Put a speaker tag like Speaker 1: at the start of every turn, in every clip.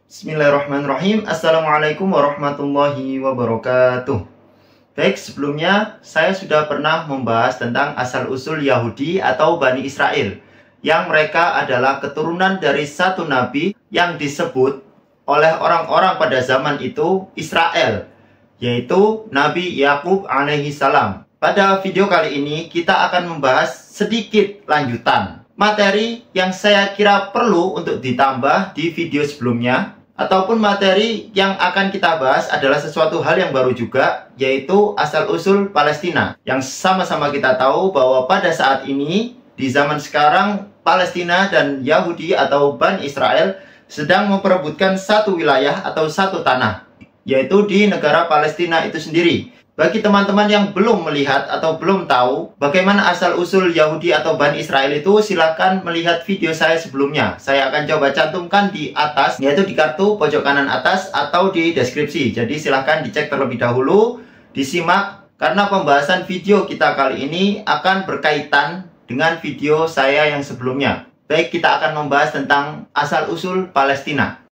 Speaker 1: Bismillahirrahmanirrahim. Assalamualaikum warahmatullahi wabarakatuh. Baik, sebelumnya saya sudah pernah membahas tentang asal-usul Yahudi atau Bani Israel, yang mereka adalah keturunan dari satu nabi yang disebut oleh orang-orang pada zaman itu Israel, yaitu Nabi Yakub alaihi salam. Pada video kali ini kita akan membahas sedikit lanjutan materi yang saya kira perlu untuk ditambah di video sebelumnya, ataupun materi yang akan kita bahas adalah sesuatu hal yang baru juga, yaitu asal-usul Palestina. Yang sama-sama kita tahu bahwa pada saat ini, di zaman sekarang, Palestina dan Yahudi atau Bani Israel sedang memperebutkan satu wilayah atau satu tanah, yaitu di negara Palestina itu sendiri. Bagi teman-teman yang belum melihat atau belum tahu bagaimana asal-usul Yahudi atau Bani Israel itu, silakan melihat video saya sebelumnya. Saya akan coba cantumkan di atas, yaitu di kartu pojok kanan atas atau di deskripsi. Jadi silakan dicek terlebih dahulu, disimak, karena pembahasan video kita kali ini akan berkaitan dengan video saya yang sebelumnya. Baik, kita akan membahas tentang asal-usul Palestina.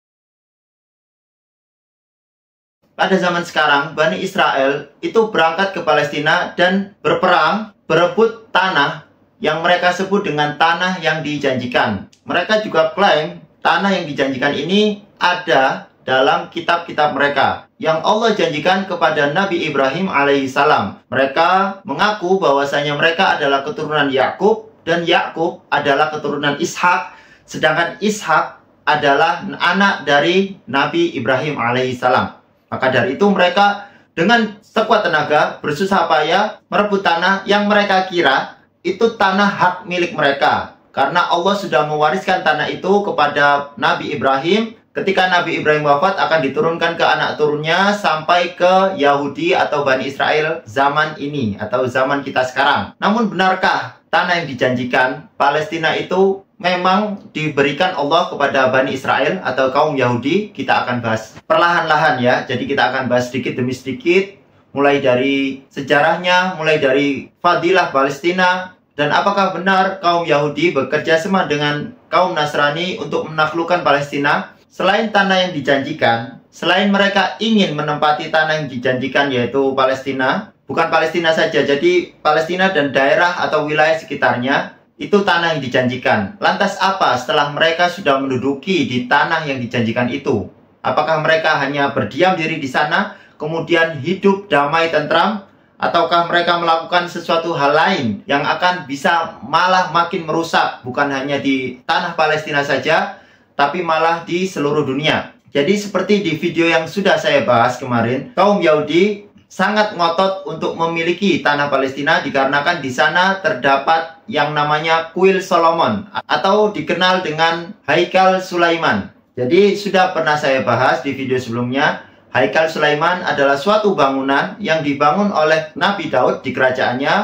Speaker 1: Pada zaman sekarang, Bani Israel itu berangkat ke Palestina dan berperang, berebut tanah yang mereka sebut dengan tanah yang dijanjikan. Mereka juga klaim tanah yang dijanjikan ini ada dalam kitab-kitab mereka yang Allah janjikan kepada Nabi Ibrahim alaihissalam. Mereka mengaku bahwasanya mereka adalah keturunan Yakub dan Yakub adalah keturunan Ishak, sedangkan Ishak adalah anak dari Nabi Ibrahim alaihissalam. Maka dari itu mereka dengan sekuat tenaga bersusah payah merebut tanah yang mereka kira itu tanah hak milik mereka. Karena Allah sudah mewariskan tanah itu kepada Nabi Ibrahim. Ketika Nabi Ibrahim wafat akan diturunkan ke anak turunnya sampai ke Yahudi atau Bani Israel zaman ini atau zaman kita sekarang. Namun benarkah tanah yang dijanjikan Palestina itu memang diberikan Allah kepada Bani Israel atau kaum Yahudi? Kita akan bahas perlahan-lahan ya. Jadi kita akan bahas sedikit demi sedikit, mulai dari sejarahnya, mulai dari fadilah Palestina, dan apakah benar kaum Yahudi bekerja sama dengan kaum Nasrani untuk menaklukkan Palestina. Selain tanah yang dijanjikan, selain mereka ingin menempati tanah yang dijanjikan yaitu Palestina, bukan Palestina saja, jadi Palestina dan daerah atau wilayah sekitarnya itu tanah yang dijanjikan. Lantas apa setelah mereka sudah menduduki di tanah yang dijanjikan itu? Apakah mereka hanya berdiam diri di sana, kemudian hidup damai tentram? Ataukah mereka melakukan sesuatu hal lain yang akan bisa malah makin merusak, bukan hanya di tanah Palestina saja, tapi malah di seluruh dunia? Jadi seperti di video yang sudah saya bahas kemarin, kaum Yahudi sangat ngotot untuk memiliki tanah Palestina dikarenakan di sana terdapat yang namanya Kuil Solomon atau dikenal dengan Haikal Sulaiman. Jadi sudah pernah saya bahas di video sebelumnya, Haikal Sulaiman adalah suatu bangunan yang dibangun oleh Nabi Daud di kerajaannya,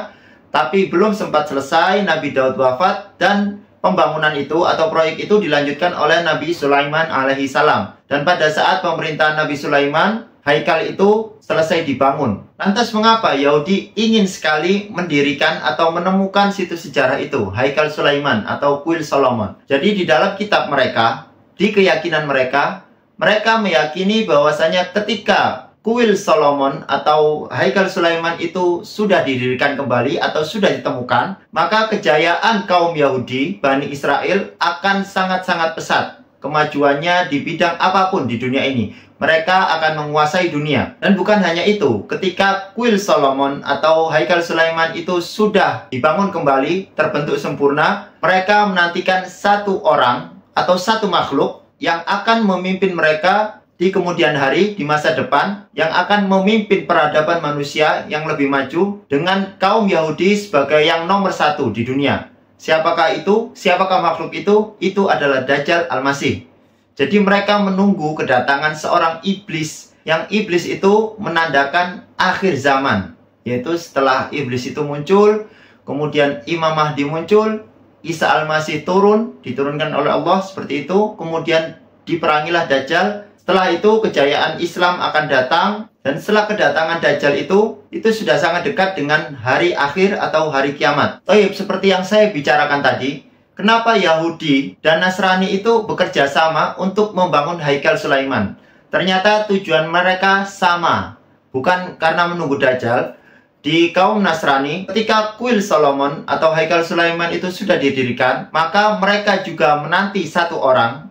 Speaker 1: tapi belum sempat selesai, Nabi Daud wafat dan pembangunan itu atau proyek itu dilanjutkan oleh Nabi Sulaiman alaihi salam. Dan pada saat pemerintahan Nabi Sulaiman, Haikal itu selesai dibangun. Lantas mengapa Yahudi ingin sekali mendirikan atau menemukan situs sejarah itu, Haikal Sulaiman atau Kuil Solomon? Jadi di dalam kitab mereka, di keyakinan mereka, mereka meyakini bahwasanya ketika Kuil Solomon atau Haikal Sulaiman itu sudah didirikan kembali atau sudah ditemukan, maka kejayaan kaum Yahudi, Bani Israel akan sangat-sangat pesat. Kemajuannya di bidang apapun di dunia ini, mereka akan menguasai dunia. Dan bukan hanya itu, ketika Kuil Solomon atau Haikal Sulaiman itu sudah dibangun kembali, terbentuk sempurna, mereka menantikan satu orang atau satu makhluk yang akan memimpin mereka di kemudian hari, di masa depan, yang akan memimpin peradaban manusia yang lebih maju dengan kaum Yahudi sebagai yang nomor satu di dunia. Siapakah itu? Siapakah makhluk itu? Itu adalah Dajjal Al-Masih. Jadi mereka menunggu kedatangan seorang iblis, yang iblis itu menandakan akhir zaman, yaitu setelah iblis itu muncul, kemudian Imam Mahdi muncul, Isa Al-Masih diturunkan oleh Allah seperti itu, kemudian diperangilah Dajjal. Setelah itu kejayaan Islam akan datang, dan setelah kedatangan Dajjal itu sudah sangat dekat dengan hari akhir atau hari kiamat. Seperti yang saya bicarakan tadi, kenapa Yahudi dan Nasrani itu bekerja sama untuk membangun Haikal Sulaiman? Ternyata tujuan mereka sama, bukan karena menunggu Dajjal. Di kaum Nasrani, ketika kuil Solomon atau Haikal Sulaiman itu sudah didirikan, maka mereka juga menanti satu orang.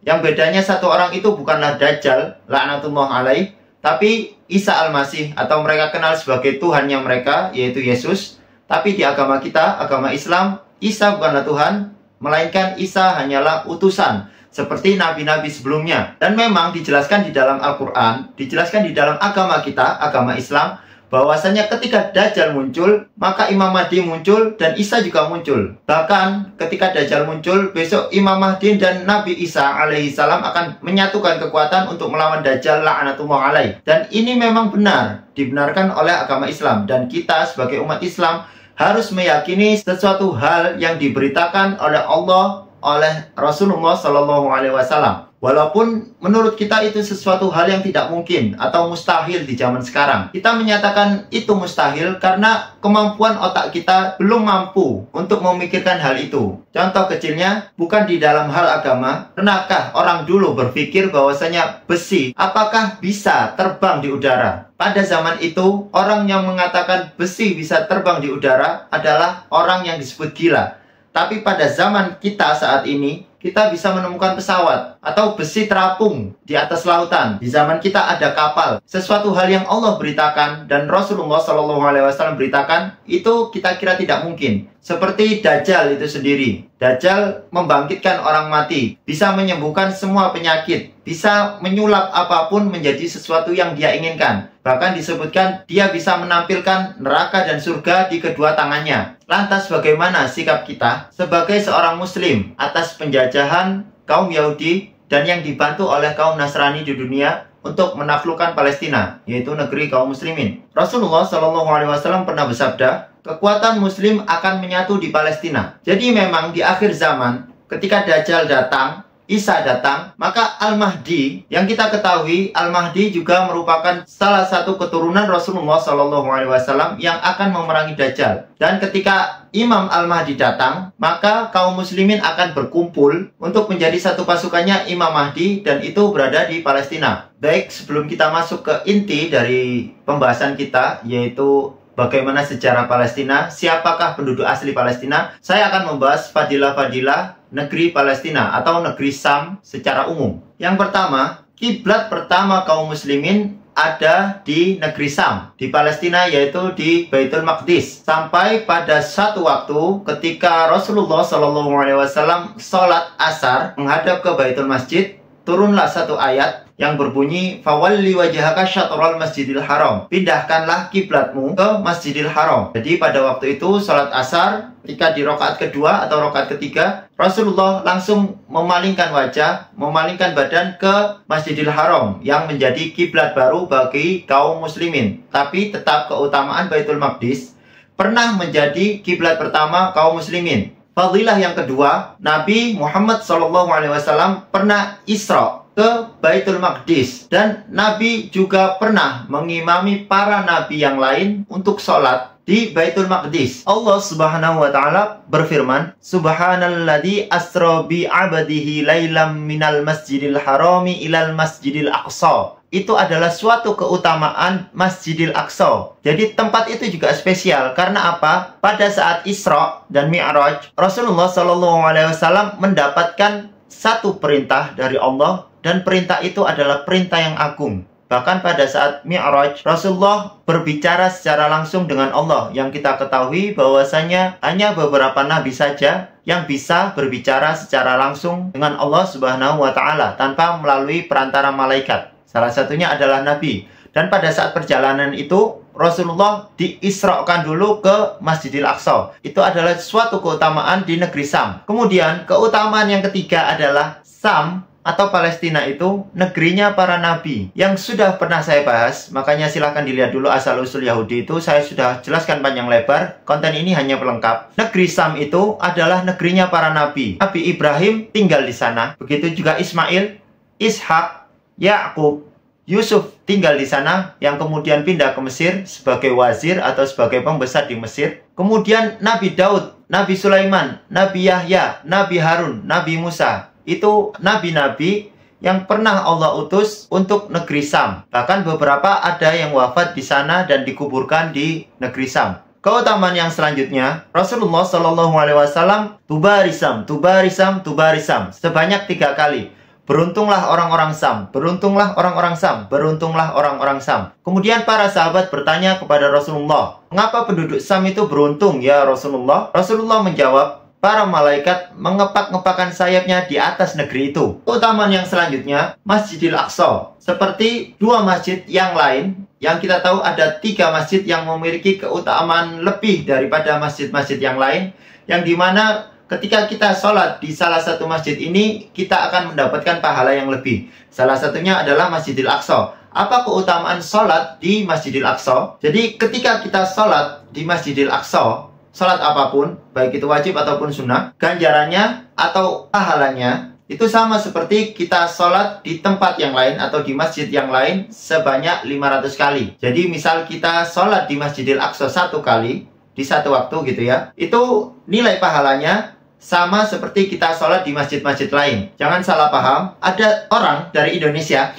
Speaker 1: Yang bedanya satu orang itu bukanlah Dajjal, laknatullah alaih, tapi Isa Al-Masih, atau mereka kenal sebagai Tuhannya mereka, yaitu Yesus. Tapi di agama kita, agama Islam, Isa bukanlah Tuhan, melainkan Isa hanyalah utusan, seperti nabi-nabi sebelumnya. Dan memang dijelaskan di dalam Al-Quran, dijelaskan di dalam agama kita, agama Islam, bahwasanya ketika Dajjal muncul, maka Imam Mahdi muncul dan Isa juga muncul. Bahkan ketika Dajjal muncul, besok Imam Mahdi dan Nabi Isa alaihissalam akan menyatukan kekuatan untuk melawan Dajjal la'natullah alaih. Dan ini memang benar, dibenarkan oleh agama Islam. Dan kita sebagai umat Islam harus meyakini sesuatu hal yang diberitakan oleh Allah, oleh Rasulullah SAW. Walaupun menurut kita itu sesuatu hal yang tidak mungkin atau mustahil di zaman sekarang. Kita menyatakan itu mustahil karena kemampuan otak kita belum mampu untuk memikirkan hal itu. Contoh kecilnya, bukan di dalam hal agama. Pernahkah orang dulu berpikir bahwasanya besi apakah bisa terbang di udara? Pada zaman itu, orang yang mengatakan besi bisa terbang di udara adalah orang yang disebut gila. Tapi pada zaman kita saat ini, kita bisa menemukan pesawat atau besi terapung di atas lautan. Di zaman kita ada kapal. Sesuatu hal yang Allah beritakan dan Rasulullah SAW beritakan, itu kita kira tidak mungkin. Seperti Dajjal itu sendiri. Dajjal membangkitkan orang mati, bisa menyembuhkan semua penyakit, bisa menyulap apapun menjadi sesuatu yang dia inginkan. Bahkan disebutkan dia bisa menampilkan neraka dan surga di kedua tangannya. Lantas bagaimana sikap kita sebagai seorang muslim atas penjajahan kaum Yahudi dan yang dibantu oleh kaum Nasrani di dunia untuk menaklukkan Palestina, yaitu negeri kaum muslimin? Rasulullah SAW pernah bersabda, kekuatan muslim akan menyatu di Palestina. Jadi memang di akhir zaman, ketika Dajjal datang, Isa datang, maka Al-Mahdi, yang kita ketahui Al-Mahdi juga merupakan salah satu keturunan Rasulullah SAW yang akan memerangi Dajjal. Dan ketika Imam Al-Mahdi datang, maka kaum muslimin akan berkumpul untuk menjadi satu pasukannya Imam Mahdi, dan itu berada di Palestina. Baik, sebelum kita masuk ke inti dari pembahasan kita, yaitu bagaimana sejarah Palestina, siapakah penduduk asli Palestina, saya akan membahas fadilah-fadilah negeri Palestina atau negeri Sam secara umum. Yang pertama, kiblat pertama kaum muslimin ada di negeri Sam, di Palestina, yaitu di Baitul Maqdis. Sampai pada satu waktu ketika Rasulullah SAW sholat asar menghadap ke Baitul Masjid, turunlah satu ayat yang berbunyi, fawalli wajhaka syatral masjidil haram, pindahkanlah kiblatmu ke Masjidil Haram. Jadi pada waktu itu sholat asar, ketika di rakaat kedua atau rakaat ketiga, Rasulullah langsung memalingkan wajah, memalingkan badan ke Masjidil Haram yang menjadi kiblat baru bagi kaum muslimin. Tapi tetap keutamaan Baitul Maqdis pernah menjadi kiblat pertama kaum muslimin. Fadilah yang kedua, Nabi Muhammad SAW pernah Isra ke Baitul Maqdis, dan Nabi juga pernah mengimami para nabi yang lain untuk sholat di Baitul Maqdis. Allah Subhanahu wa taala berfirman, Subhanalladzi asra bi 'abdihi lailam minal masjidil harami ilal masjidil aqsa. Itu adalah suatu keutamaan Masjidil Aqsa. Jadi tempat itu juga spesial. Karena apa? Pada saat Isra dan Mi'raj, Rasulullah SAW mendapatkan satu perintah dari Allah, dan perintah itu adalah perintah yang agung. Bahkan pada saat Mi'raj, Rasulullah berbicara secara langsung dengan Allah, yang kita ketahui bahwasanya hanya beberapa nabi saja yang bisa berbicara secara langsung dengan Allah Subhanahu wa taala tanpa melalui perantara malaikat. Salah satunya adalah Nabi. Dan pada saat perjalanan itu, Rasulullah diisrakan dulu ke Masjidil Aqsa. Itu adalah suatu keutamaan di negeri Sam. Kemudian, keutamaan yang ketiga adalah Sam atau Palestina itu negerinya para nabi, yang sudah pernah saya bahas. Makanya silahkan dilihat dulu asal-usul Yahudi itu. Saya sudah jelaskan panjang lebar. Konten ini hanya pelengkap. Negeri Sam itu adalah negerinya para nabi. Nabi Ibrahim tinggal di sana. Begitu juga Ismail, Ishak, Yakub, Yusuf tinggal di sana, yang kemudian pindah ke Mesir sebagai wazir atau sebagai pembesar di Mesir. Kemudian Nabi Daud, Nabi Sulaiman, Nabi Yahya, Nabi Harun, Nabi Musa. Itu nabi-nabi yang pernah Allah utus untuk negeri Sam. Bahkan beberapa ada yang wafat di sana dan dikuburkan di negeri Sam. Keutamaan yang selanjutnya, Rasulullah Shallallahu Alaihi Wasallam tubarisam, tubarisam, tubarisam sebanyak 3 kali. Beruntunglah orang-orang Sam, beruntunglah orang-orang Sam, beruntunglah orang-orang Sam. Kemudian para sahabat bertanya kepada Rasulullah, mengapa penduduk Sam itu beruntung ya Rasulullah? Rasulullah menjawab, para malaikat mengepak-ngepakkan sayapnya di atas negeri itu. Keutamaan yang selanjutnya, Masjidil Aqsa. Seperti 2 masjid yang lain, yang kita tahu ada 3 masjid yang memiliki keutamaan lebih daripada masjid-masjid yang lain, yang dimana ketika kita sholat di salah satu masjid ini, kita akan mendapatkan pahala yang lebih. Salah satunya adalah Masjidil Aqsa. Apa keutamaan sholat di Masjidil Aqsa? Jadi ketika kita sholat di Masjidil Aqsa, sholat apapun, baik itu wajib ataupun sunnah, ganjarannya atau pahalanya itu sama seperti kita sholat di tempat yang lain atau di masjid yang lain sebanyak 500 kali. Jadi misal kita sholat di Masjidil Aqsa 1 kali, di satu waktu gitu ya, itu nilai pahalanya sama seperti kita sholat di masjid-masjid lain. Jangan salah paham, ada orang dari Indonesia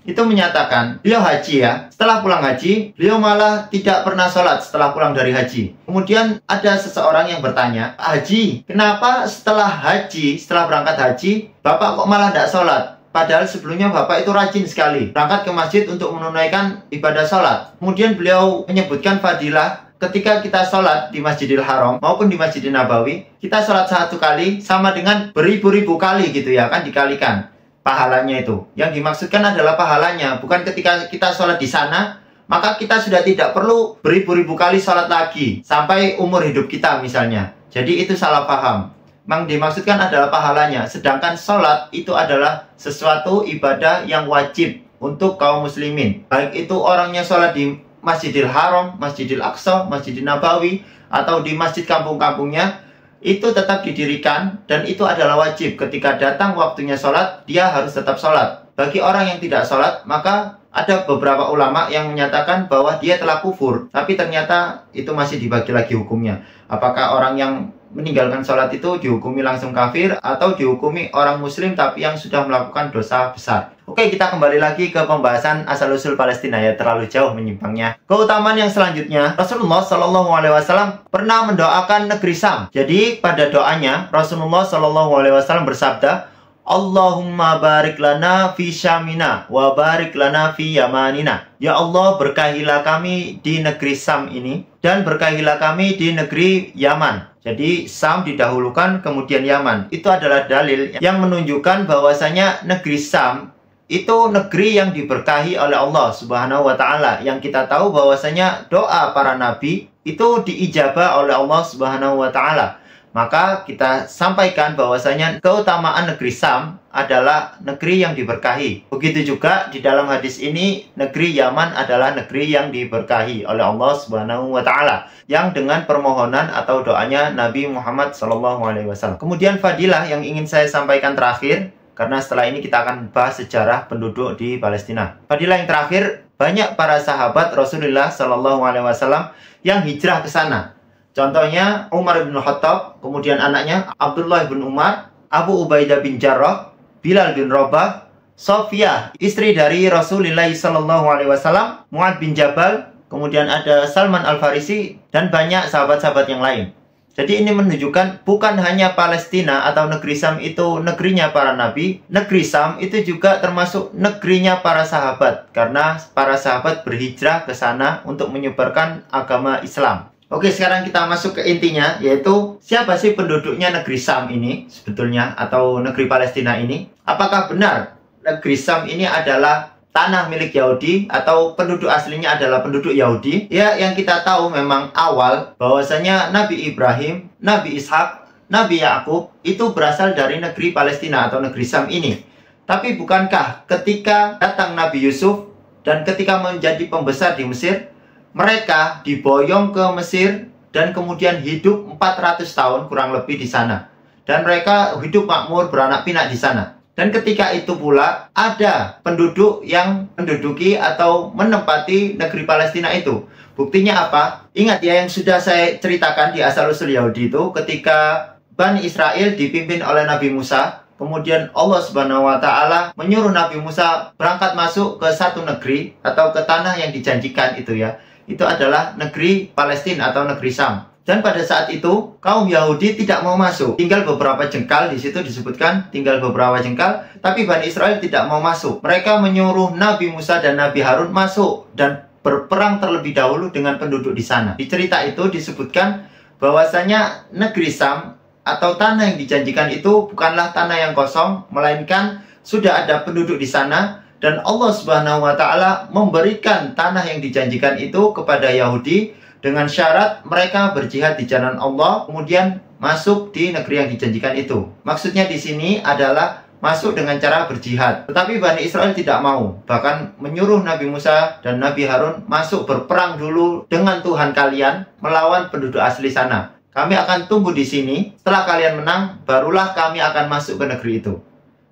Speaker 1: itu menyatakan, beliau haji ya, setelah pulang haji, beliau malah tidak pernah sholat setelah pulang dari haji. Kemudian ada seseorang yang bertanya, Haji, kenapa setelah haji, setelah berangkat haji, Bapak kok malah tidak sholat? Padahal sebelumnya Bapak itu rajin sekali berangkat ke masjid untuk menunaikan ibadah sholat. Kemudian beliau menyebutkan fadilah ketika kita sholat di Masjidil Haram maupun di Masjidil Nabawi, kita sholat 1 kali sama dengan beribu-ribu kali gitu ya, kan dikalikan pahalanya itu. Yang dimaksudkan adalah pahalanya, bukan ketika kita sholat di sana, maka kita sudah tidak perlu beribu-ribu kali sholat lagi sampai umur hidup kita misalnya. Jadi itu salah paham. Yang dimaksudkan adalah pahalanya, sedangkan sholat itu adalah sesuatu ibadah yang wajib untuk kaum muslimin. Baik itu orangnya sholat di Masjidil Haram, Masjidil Aqsa, Masjidil Nabawi, atau di masjid kampung-kampungnya, itu tetap didirikan dan itu adalah wajib. Ketika datang waktunya sholat, dia harus tetap sholat. Bagi orang yang tidak sholat, maka ada beberapa ulama yang menyatakan bahwa dia telah kufur, tapi ternyata itu masih dibagi lagi hukumnya. Apakah orang yang meninggalkan sholat itu dihukumi langsung kafir atau dihukumi orang muslim tapi yang sudah melakukan dosa besar? Oke, kita kembali lagi ke pembahasan asal-usul Palestina ya, terlalu jauh menyimpangnya. Keutamaan yang selanjutnya, Rasulullah Shallallahu Alaihi Wasallam pernah mendoakan negeri Sam. Jadi pada doanya Rasulullah Shallallahu Alaihi Wasallam bersabda, Allahumma barik lana fi Syamina wa barik lana fi Yamanina. Ya Allah, berkahilah kami di negeri Sam ini dan berkahilah kami di negeri Yaman. Jadi Sam didahulukan kemudian Yaman. Itu adalah dalil yang menunjukkan bahwasanya negeri Sam itu negeri yang diberkahi oleh Allah Subhanahu wa Ta'ala. Yang kita tahu bahwasanya doa para nabi itu diijabah oleh Allah Subhanahu wa Ta'ala. Maka kita sampaikan bahwasanya keutamaan negeri Sam adalah negeri yang diberkahi. Begitu juga di dalam hadis ini, negeri Yaman adalah negeri yang diberkahi oleh Allah Subhanahu wa Ta'ala, yang dengan permohonan atau doanya Nabi Muhammad SAW. Kemudian fadilah yang ingin saya sampaikan terakhir, karena setelah ini kita akan bahas sejarah penduduk di Palestina. Fadilah yang terakhir, banyak para sahabat Rasulullah SAW yang hijrah ke sana. Contohnya Umar bin Khattab, kemudian anaknya Abdullah bin Umar, Abu Ubaidah bin Jarrah, Bilal bin Rabah, Sofiyah, istri dari Rasulullah SAW, Mu'ad bin Jabal, kemudian ada Salman Al-Farisi, dan banyak sahabat-sahabat yang lain. Jadi ini menunjukkan bukan hanya Palestina atau negeri Sam itu negerinya para nabi, negeri Sam itu juga termasuk negerinya para sahabat, karena para sahabat berhijrah ke sana untuk menyebarkan agama Islam. Oke, sekarang kita masuk ke intinya, yaitu siapa sih penduduknya negeri Sam ini sebetulnya, atau negeri Palestina ini? Apakah benar negeri Sam ini adalah tanah milik Yahudi atau penduduk aslinya adalah penduduk Yahudi? Ya, yang kita tahu memang awal bahwasanya Nabi Ibrahim, Nabi Ishak, Nabi Yakub itu berasal dari negeri Palestina atau negeri Sam ini. Tapi bukankah ketika datang Nabi Yusuf dan ketika menjadi pembesar di Mesir, mereka diboyong ke Mesir dan kemudian hidup 400 tahun kurang lebih di sana. Dan mereka hidup makmur, beranak pinak di sana. Dan ketika itu pula ada penduduk yang menduduki atau menempati negeri Palestina itu. Buktinya apa? Ingat ya yang sudah saya ceritakan di Asal-usul Yahudi itu, ketika Bani Israel dipimpin oleh Nabi Musa, kemudian Allah Subhanahu wa Ta'ala menyuruh Nabi Musa berangkat masuk ke satu negeri atau ke tanah yang dijanjikan itu ya. Itu adalah negeri Palestina atau negeri Sam. Dan pada saat itu kaum Yahudi tidak mau masuk. Tinggal beberapa jengkal, di situ disebutkan tinggal beberapa jengkal, tapi Bani Israel tidak mau masuk. Mereka menyuruh Nabi Musa dan Nabi Harun masuk dan berperang terlebih dahulu dengan penduduk di sana. Di cerita itu disebutkan bahwasanya negeri Sam atau tanah yang dijanjikan itu bukanlah tanah yang kosong, melainkan sudah ada penduduk di sana. Dan Allah Subhanahu wa Ta'ala memberikan tanah yang dijanjikan itu kepada Yahudi dengan syarat mereka berjihad di jalan Allah, kemudian masuk di negeri yang dijanjikan itu. Maksudnya di sini adalah masuk dengan cara berjihad. Tetapi Bani Israel tidak mau, bahkan menyuruh Nabi Musa dan Nabi Harun masuk berperang dulu dengan Tuhan kalian melawan penduduk asli sana. Kami akan tunggu di sini, setelah kalian menang, barulah kami akan masuk ke negeri itu.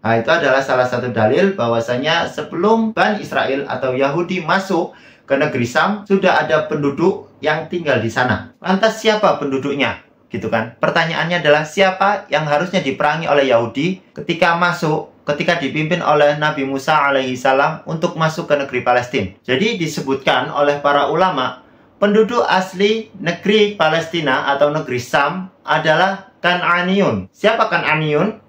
Speaker 1: Nah, itu adalah salah satu dalil bahwasanya sebelum Bani Israel atau Yahudi masuk ke negeri Sam, sudah ada penduduk yang tinggal di sana. Lantas siapa penduduknya? Gitu kan? Pertanyaannya adalah siapa yang harusnya diperangi oleh Yahudi ketika dipimpin oleh Nabi Musa alaihi salam untuk masuk ke negeri Palestina. Jadi disebutkan oleh para ulama, penduduk asli negeri Palestina atau negeri Sam adalah Kan'aniyun. Siapa Kan'aniyun?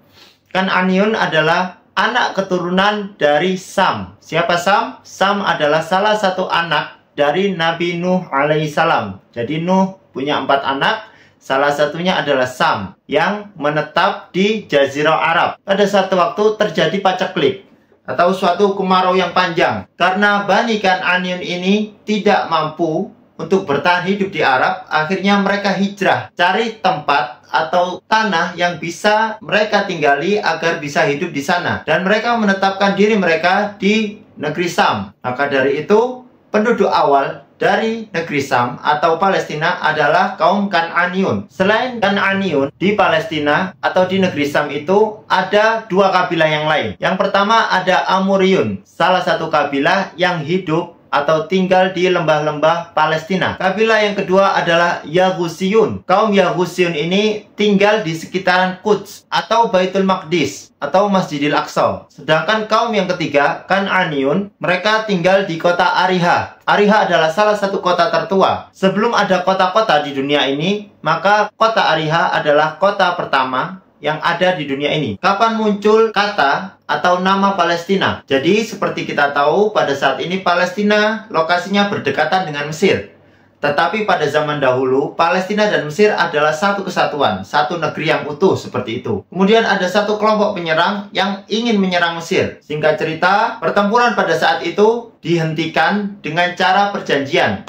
Speaker 1: Kan'aniyun adalah anak keturunan dari Sam. Siapa Sam? Sam adalah salah satu anak dari Nabi Nuh alaihissalam. Jadi Nuh punya 4 anak, salah satunya adalah Sam yang menetap di Jazirah Arab. Pada suatu waktu terjadi paceklik atau suatu kemarau yang panjang. Karena Bani Kan'aniyun ini tidak mampu untuk bertahan hidup di Arab, akhirnya mereka hijrah, cari tempat atau tanah yang bisa mereka tinggali agar bisa hidup di sana. Dan mereka menetapkan diri mereka di negeri Sam. Maka dari itu, penduduk awal dari negeri Sam atau Palestina adalah kaum Kan'aniyun. Selain Kan'aniyun, di Palestina atau di negeri Sam itu ada 2 kabilah yang lain. Yang pertama ada Amuriyun, salah satu kabilah yang hidup atau tinggal di lembah-lembah Palestina. Kabilah yang kedua adalah Yagusiyun. Kaum Yagusiyun ini tinggal di sekitaran Quds atau Baitul Maqdis atau Masjidil Aqsa. Sedangkan kaum yang ketiga, Kan'aniyun, mereka tinggal di kota Ariha. Ariha adalah salah satu kota tertua. Sebelum ada kota-kota di dunia ini, maka kota Ariha adalah kota pertama yang ada di dunia ini. Kapan muncul kata atau nama Palestina? Jadi seperti kita tahu pada saat ini Palestina lokasinya berdekatan dengan Mesir. Tetapi pada zaman dahulu Palestina dan Mesir adalah satu kesatuan, satu negeri yang utuh seperti itu. Kemudian ada satu kelompok penyerang yang ingin menyerang Mesir. Singkat cerita, pertempuran pada saat itu dihentikan dengan cara perjanjian.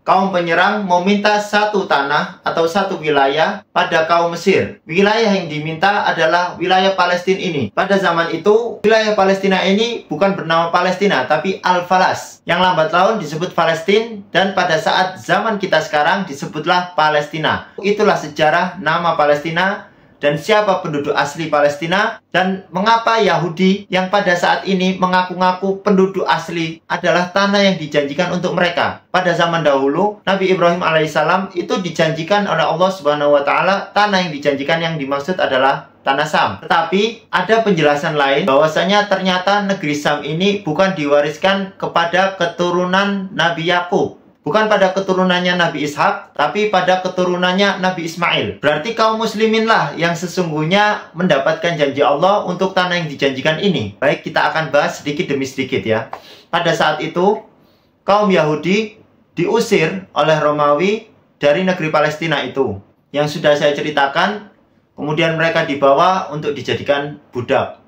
Speaker 1: Kaum penyerang meminta satu tanah atau satu wilayah pada kaum Mesir. Wilayah yang diminta adalah wilayah Palestina ini. Pada zaman itu, wilayah Palestina ini bukan bernama Palestina, tapi Al-Falas. Yang lambat laun disebut Palestina, dan pada saat zaman kita sekarang disebutlah Palestina. Itulah sejarah nama Palestina, dan siapa penduduk asli Palestina, dan mengapa Yahudi yang pada saat ini mengaku-ngaku penduduk asli adalah tanah yang dijanjikan untuk mereka. Pada zaman dahulu, Nabi Ibrahim alaihissalam itu dijanjikan oleh Allah Subhanahu wa Ta'ala, tanah yang dijanjikan yang dimaksud adalah tanah Sam. Tetapi ada penjelasan lain bahwasanya ternyata negeri Sam ini bukan diwariskan kepada keturunan Nabi Yakub. Bukan pada keturunannya Nabi Ishak, tapi pada keturunannya Nabi Ismail. Berarti kaum muslimin lah yang sesungguhnya mendapatkan janji Allah untuk tanah yang dijanjikan ini. Baik, kita akan bahas sedikit demi sedikit ya. Pada saat itu, kaum Yahudi diusir oleh Romawi dari negeri Palestina itu. Yang sudah saya ceritakan, kemudian mereka dibawa untuk dijadikan budak.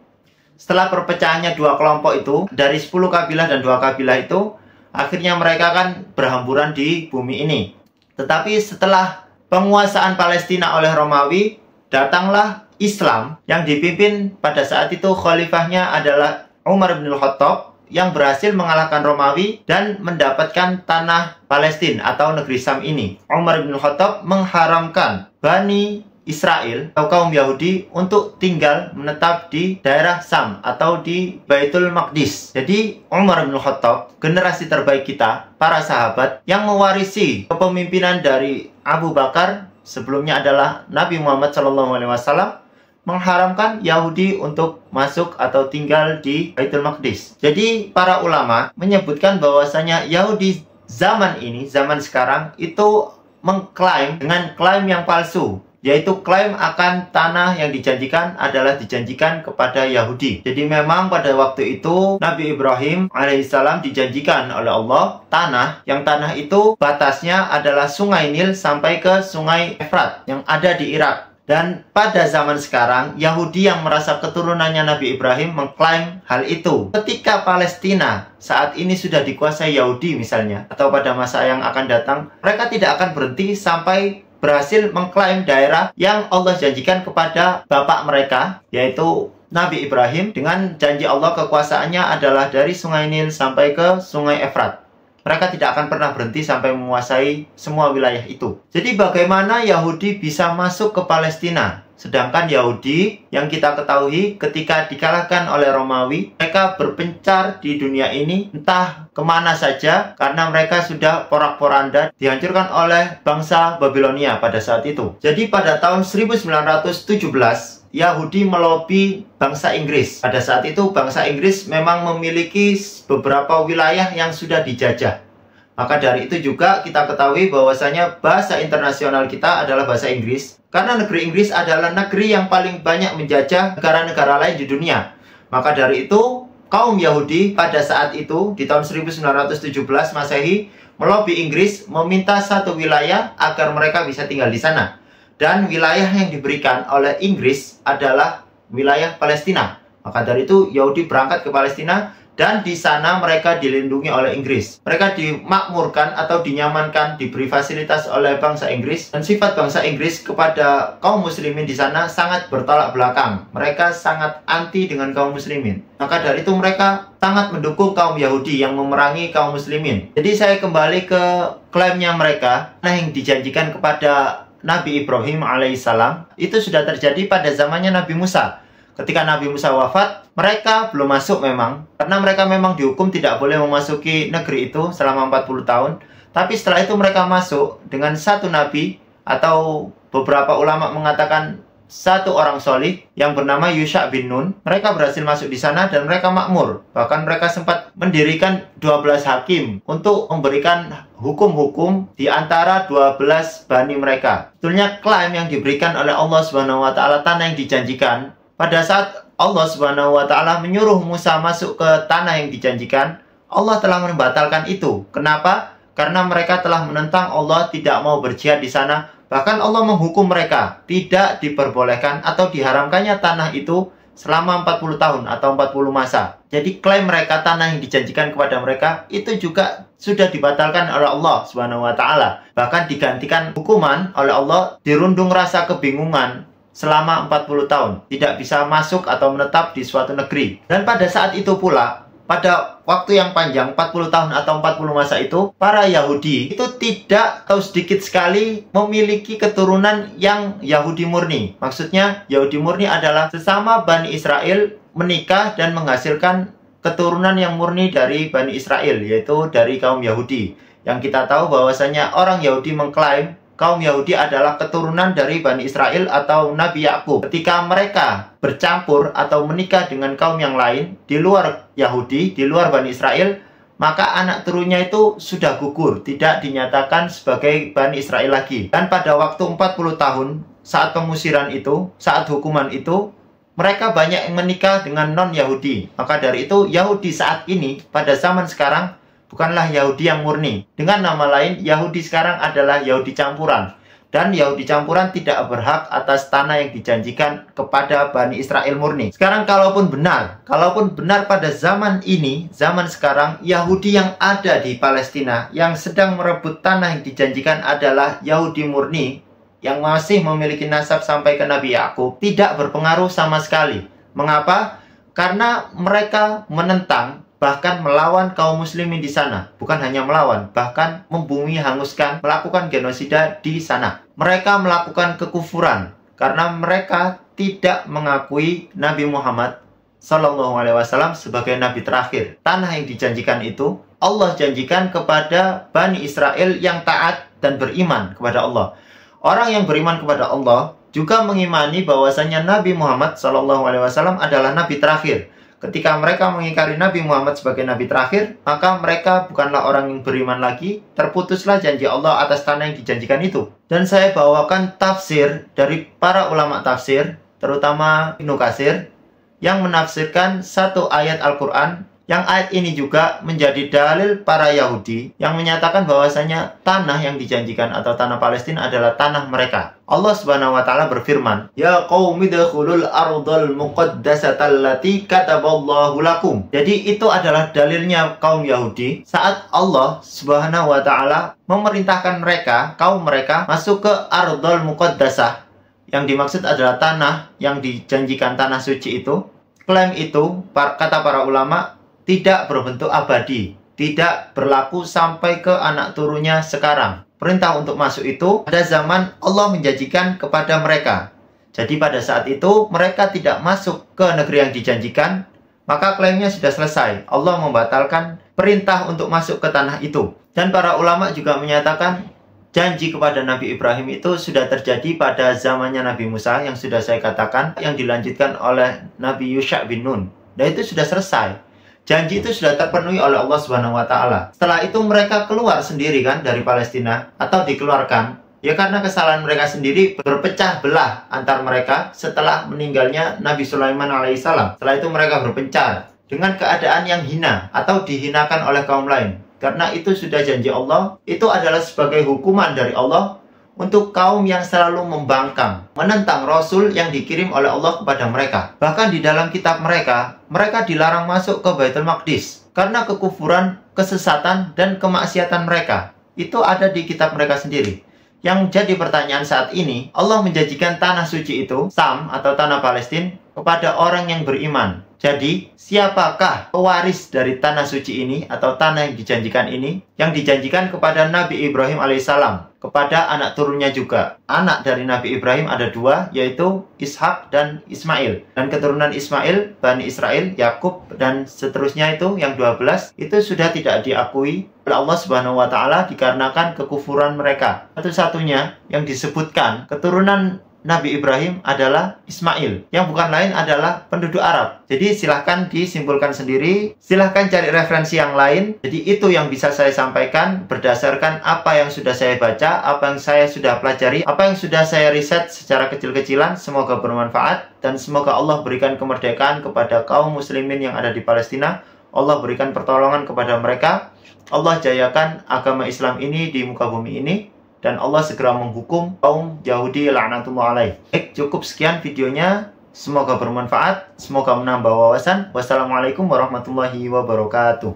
Speaker 1: Setelah perpecahannya 2 kelompok itu, dari 10 kabilah dan 2 kabilah itu, akhirnya mereka kan berhamburan di bumi ini. Tetapi setelah penguasaan Palestina oleh Romawi, datanglah Islam yang dipimpin pada saat itu khalifahnya adalah Umar bin Khattab yang berhasil mengalahkan Romawi dan mendapatkan tanah Palestina atau negeri Sam ini. Umar bin Khattab mengharamkan Bani Israel atau kaum Yahudi untuk tinggal menetap di daerah Sam atau di Baitul Maqdis. Jadi Umar bin Khattab, generasi terbaik kita, para sahabat yang mewarisi kepemimpinan dari Abu Bakar, sebelumnya adalah Nabi Muhammad SAW, mengharamkan Yahudi untuk masuk atau tinggal di Baitul Maqdis. Jadi para ulama menyebutkan bahwasanya Yahudi zaman ini, zaman sekarang itu mengklaim dengan klaim yang palsu, yaitu klaim akan tanah yang dijanjikan adalah dijanjikan kepada Yahudi. Jadi memang pada waktu itu Nabi Ibrahim alaihissalam dijanjikan oleh Allah tanah, yang tanah itu batasnya adalah Sungai Nil sampai ke Sungai Efrat yang ada di Irak. Dan pada zaman sekarang, Yahudi yang merasa keturunannya Nabi Ibrahim mengklaim hal itu. Ketika Palestina saat ini sudah dikuasai Yahudi misalnya, atau pada masa yang akan datang, mereka tidak akan berhenti sampai berhasil mengklaim daerah yang Allah janjikan kepada bapak mereka, yaitu Nabi Ibrahim, dengan janji Allah kekuasaannya adalah dari Sungai Nil sampai ke Sungai Efrat. Mereka tidak akan pernah berhenti sampai menguasai semua wilayah itu. Jadi bagaimana Yahudi bisa masuk ke Palestina? Sedangkan Yahudi yang kita ketahui ketika dikalahkan oleh Romawi, mereka berpencar di dunia ini entah kemana saja karena mereka sudah porak-poranda dihancurkan oleh bangsa Babilonia pada saat itu. Jadi pada tahun 1917, Yahudi melobi bangsa Inggris. Pada saat itu bangsa Inggris memang memiliki beberapa wilayah yang sudah dijajah. Maka dari itu juga kita ketahui bahwasanya bahasa internasional kita adalah bahasa Inggris. Karena negeri Inggris adalah negeri yang paling banyak menjajah negara-negara lain di dunia. Maka dari itu kaum Yahudi pada saat itu di tahun 1917 Masehi melobi Inggris meminta satu wilayah agar mereka bisa tinggal di sana. Dan wilayah yang diberikan oleh Inggris adalah wilayah Palestina. Maka dari itu Yahudi berangkat ke Palestina dan di sana mereka dilindungi oleh Inggris. Mereka dimakmurkan atau dinyamankan, diberi fasilitas oleh bangsa Inggris. Dan sifat bangsa Inggris kepada kaum muslimin di sana sangat bertolak belakang. Mereka sangat anti dengan kaum muslimin. Maka dari itu mereka sangat mendukung kaum Yahudi yang memerangi kaum muslimin. Jadi saya kembali ke klaimnya mereka, yang dijanjikan kepada Nabi Ibrahim alaihissalam itu sudah terjadi pada zamannya Nabi Musa. Ketika Nabi Musa wafat, mereka belum masuk memang, karena mereka memang dihukum tidak boleh memasuki negeri itu selama 40 tahun. Tapi setelah itu mereka masuk dengan satu nabi, atau beberapa ulama mengatakan satu orang solih yang bernama Yusha bin Nun. Mereka berhasil masuk di sana dan mereka makmur. Bahkan mereka sempat mendirikan 12 hakim untuk memberikan hukum-hukum di antara 12 bani mereka. Sebetulnya klaim yang diberikan oleh Allah Subhanahu wa taala, tanah yang dijanjikan, pada saat Allah Subhanahu wa taala menyuruh Musa masuk ke tanah yang dijanjikan, Allah telah membatalkan itu. Kenapa? Karena mereka telah menentang Allah, tidak mau berjihad di sana. Bahkan Allah menghukum mereka tidak diperbolehkan atau diharamkannya tanah itu selama 40 tahun atau 40 masa. Jadi klaim mereka tanah yang dijanjikan kepada mereka itu juga sudah dibatalkan oleh Allah Subhanahu wa taala. Bahkan digantikan hukuman oleh Allah, dirundung rasa kebingungan selama 40 tahun, tidak bisa masuk atau menetap di suatu negeri. Dan pada saat itu pula, pada waktu yang panjang 40 tahun atau 40 masa itu, para Yahudi itu tidak atau sedikit sekali memiliki keturunan yang Yahudi murni. Maksudnya Yahudi murni adalah sesama Bani Israel menikah dan menghasilkan keturunan yang murni dari Bani Israel, yaitu dari kaum Yahudi. Yang kita tahu bahwasanya orang Yahudi mengklaim kaum Yahudi adalah keturunan dari Bani Israel atau Nabi Yakub. Ketika mereka bercampur atau menikah dengan kaum yang lain di luar Yahudi, di luar Bani Israel, maka anak turunnya itu sudah gugur, tidak dinyatakan sebagai Bani Israel lagi. Dan pada waktu 40 tahun saat pengusiran itu, saat hukuman itu, mereka banyak yang menikah dengan non-Yahudi. Maka dari itu Yahudi saat ini pada zaman sekarang bukanlah Yahudi yang murni. Dengan nama lain, Yahudi sekarang adalah Yahudi campuran. Dan Yahudi campuran tidak berhak atas tanah yang dijanjikan kepada Bani Israel murni. Sekarang kalaupun benar pada zaman ini, zaman sekarang, Yahudi yang ada di Palestina, yang sedang merebut tanah yang dijanjikan adalah Yahudi murni, yang masih memiliki nasab sampai ke Nabi Yakub, tidak berpengaruh sama sekali. Mengapa? Karena mereka menentang, bahkan melawan kaum muslimin di sana. Bukan hanya melawan, bahkan membumi, hanguskan, melakukan genosida di sana. Mereka melakukan kekufuran, karena mereka tidak mengakui Nabi Muhammad SAW sebagai Nabi terakhir. Tanah yang dijanjikan itu Allah janjikan kepada Bani Israel yang taat dan beriman kepada Allah. Orang yang beriman kepada Allah juga mengimani bahwasanya Nabi Muhammad SAW adalah Nabi terakhir. Ketika mereka mengingkari Nabi Muhammad sebagai Nabi terakhir, maka mereka bukanlah orang yang beriman lagi. Terputuslah janji Allah atas tanah yang dijanjikan itu. Dan saya bawakan tafsir dari para ulama tafsir, terutama Ibnu Katsir, yang menafsirkan satu ayat Al-Quran, yang ayat ini juga menjadi dalil para Yahudi yang menyatakan bahwasanya tanah yang dijanjikan atau tanah Palestina adalah tanah mereka. Allah Subhanahu wa taala berfirman, "Ya qaumi dkhulul ardal muqaddasata allati kataballahu lakum." Jadi itu adalah dalilnya kaum Yahudi saat Allah Subhanahu wa taala memerintahkan mereka, kaum mereka masuk ke ardal muqaddasah. Yang dimaksud adalah tanah yang dijanjikan tanah suci itu. Klaim itu, kata para ulama, tidak berbentuk abadi, tidak berlaku sampai ke anak turunnya sekarang. Perintah untuk masuk itu pada zaman Allah menjanjikan kepada mereka. Jadi pada saat itu mereka tidak masuk ke negeri yang dijanjikan, maka klaimnya sudah selesai. Allah membatalkan perintah untuk masuk ke tanah itu. Dan para ulama juga menyatakan janji kepada Nabi Ibrahim itu sudah terjadi pada zamannya Nabi Musa yang sudah saya katakan, yang dilanjutkan oleh Nabi Yusha bin Nun. Dan itu sudah selesai. Janji itu sudah terpenuhi oleh Allah Subhanahu wa taala. Setelah itu mereka keluar sendiri kan dari Palestina atau dikeluarkan. Ya karena kesalahan mereka sendiri, berpecah belah antar mereka setelah meninggalnya Nabi Sulaiman alaihissalam. Setelah itu mereka berpencar dengan keadaan yang hina atau dihinakan oleh kaum lain. Karena itu sudah janji Allah, itu adalah sebagai hukuman dari Allah untuk kaum yang selalu membangkang, menentang Rasul yang dikirim oleh Allah kepada mereka. Bahkan di dalam kitab mereka, mereka dilarang masuk ke Baitul Maqdis karena kekufuran, kesesatan, dan kemaksiatan mereka. Itu ada di kitab mereka sendiri. Yang jadi pertanyaan saat ini, Allah menjanjikan tanah suci itu, Sam atau tanah Palestina, kepada orang yang beriman. Jadi, siapakah pewaris dari tanah suci ini atau tanah yang dijanjikan ini? Yang dijanjikan kepada Nabi Ibrahim alaihissalam, kepada anak turunnya juga. Anak dari Nabi Ibrahim ada dua, yaitu Ishak dan Ismail. Dan keturunan Ismail, Bani Israel, Yakub, dan seterusnya itu, yang 12, itu sudah tidak diakui oleh Allah Subhanahu wa taala dikarenakan kekufuran mereka. Satu-satunya yang disebutkan keturunan Nabi Ibrahim adalah Ismail, yang bukan lain adalah penduduk Arab. Jadi silahkan disimpulkan sendiri, silahkan cari referensi yang lain. Jadi itu yang bisa saya sampaikan berdasarkan apa yang sudah saya baca, apa yang saya sudah pelajari, apa yang sudah saya riset secara kecil-kecilan. Semoga bermanfaat dan semoga Allah berikan kemerdekaan kepada kaum muslimin yang ada di Palestina. Allah berikan pertolongan kepada mereka. Allah jayakan agama Islam ini di muka bumi ini. Dan Allah segera menghukum kaum Yahudi laknatullah alaih. Baik, cukup sekian videonya. Semoga bermanfaat, semoga menambah wawasan. Wassalamualaikum warahmatullahi wabarakatuh.